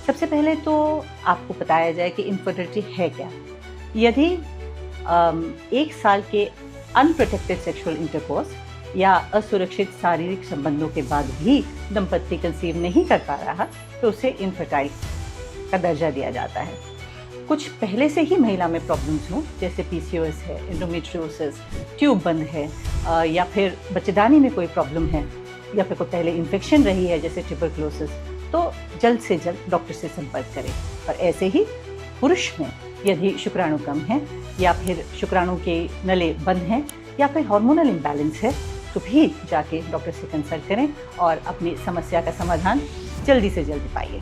सबसे पहले तो आपको बताया जाए कि इनफर्टिलिटी है क्या। यदि 1 साल के अनप्रोटेक्टेड सेक्सुअल इंटरकोर्स या असुरक्षित शारीरिक संबंधों के बाद भी दंपति कंसीव नहीं कर पा रहा तो उसे इनफर्टाइल का दर्जा दिया जाता है। कुछ पहले से ही महिला में प्रॉब्लम्स हों, जैसे पीसीओएस है, एंडोमेट्रियोसिस, ट्यूब बंद है, या फिर बच्चेदानी में कोई प्रॉब्लम है, या फिर कोई पहले इन्फेक्शन रही है जैसे ट्यूबरक्लोसिस, तो जल्द से जल्द डॉक्टर से संपर्क करें। और ऐसे ही पुरुष में यदि शुक्राणु कम है, या फिर शुक्राणु के नले बंद हैं, या फिर हार्मोनल इम्बैलेंस है, तो भी जाके डॉक्टर से कंसल्ट करें और अपनी समस्या का समाधान जल्दी से जल्दी पाइए।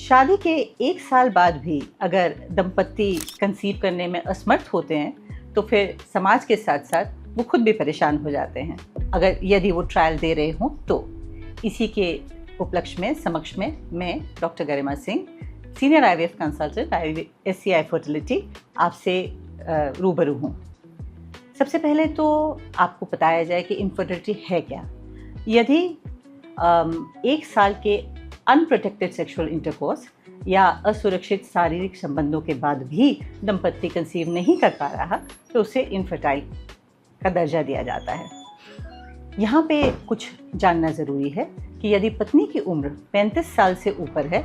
शादी के 1 साल बाद भी अगर दंपति कंसीव करने में असमर्थ होते हैं तो फिर समाज के साथ साथ वो खुद भी परेशान हो जाते हैं, अगर यदि वो ट्रायल दे रहे हों तो। इसी के उपलक्ष्य में समक्ष में मैं doctor Garima Singh, senior IVF consultant SCI fertility, आपसे रूबरू हूँ। सबसे पहले तो आपको बताया जाए कि इनफर्टिलिटी है क्या। यदि 1 साल के अनप्रोटेक्टेड सेक्सुअल इंटरकोर्स या असुरक्षित शारीरिक संबंधों के बाद भी दंपति कंसीव नहीं कर पा रहा तो उसे इनफर्टाइल का दर्जा दिया जाता है। यहाँ पे कुछ जानना ज़रूरी है कि यदि पत्नी की उम्र 35 साल से ऊपर है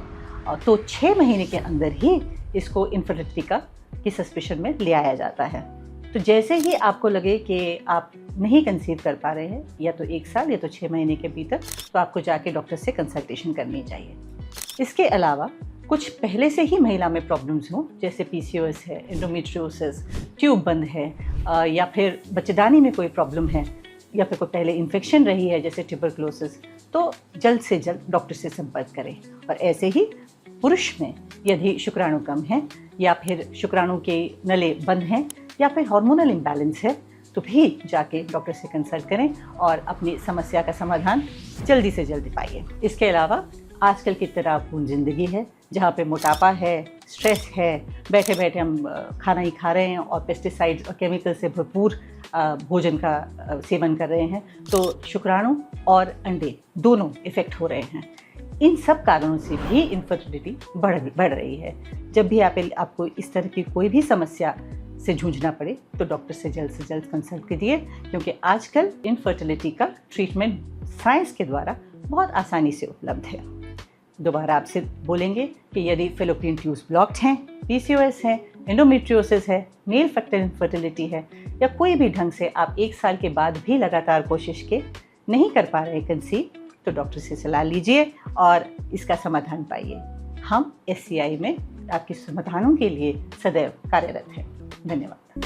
तो 6 महीने के अंदर ही इसको इनफर्टिलिटी की सस्पेशन में ले आया जाता है। तो जैसे ही आपको लगे कि आप नहीं कंसीव कर पा रहे हैं, या तो 1 साल या तो 6 महीने के भीतर, तो आपको जाके डॉक्टर से कंसल्टेशन करनी चाहिए। इसके अलावा कुछ पहले से ही महिला में प्रॉब्लम्स हों, जैसे पीसीओएस है, एंडोमेट्रियोसिस, ट्यूब बंद है, या फिर बच्चेदानी में कोई प्रॉब्लम है, या फिर कोई पहले इन्फेक्शन रही है जैसे ट्यूबरक्लोसिस, तो जल्द से जल्द डॉक्टर से संपर्क करें। और ऐसे ही पुरुष में यदि शुक्राणु कम है, या फिर शुक्राणु के नले बंद हैं, या फिर हार्मोनल इम्बैलेंस है, तो भी जाके डॉक्टर से कंसल्ट करें और अपनी समस्या का समाधान जल्दी से जल्दी पाइए। इसके अलावा आजकल की तनावपूर्ण ज़िंदगी है, जहाँ पे मोटापा है, स्ट्रेस है, बैठे बैठे हम खाना ही खा रहे हैं और पेस्टिसाइड्स और केमिकल से भरपूर भोजन का सेवन कर रहे हैं, तो शुक्राणु और अंडे दोनों इफ़ेक्ट हो रहे हैं। इन सब कारणों से भी इनफर्टिलिटी बढ़ रही है। जब भी आपको इस तरह की कोई भी समस्या से जूझना पड़े तो डॉक्टर से जल्द कंसल्ट कीजिए, क्योंकि आजकल इनफर्टिलिटी का ट्रीटमेंट साइंस के द्वारा बहुत आसानी से उपलब्ध है। दोबारा आपसे बोलेंगे कि यदि फेलोपियन ट्यूब्स ब्लॉक्ड हैं, पीसीओएस है, एंडोमेट्रियोसिस है, मेल फैक्टर इनफर्टिलिटी है, या कोई भी ढंग से आप 1 साल के बाद भी लगातार कोशिश के नहीं कर पा रहे कंसीव, तो डॉक्टर से सलाह लीजिए और इसका समाधान पाइए। हम SCI में आपके समाधानों के लिए सदैव कार्यरत हैं। धन्यवाद।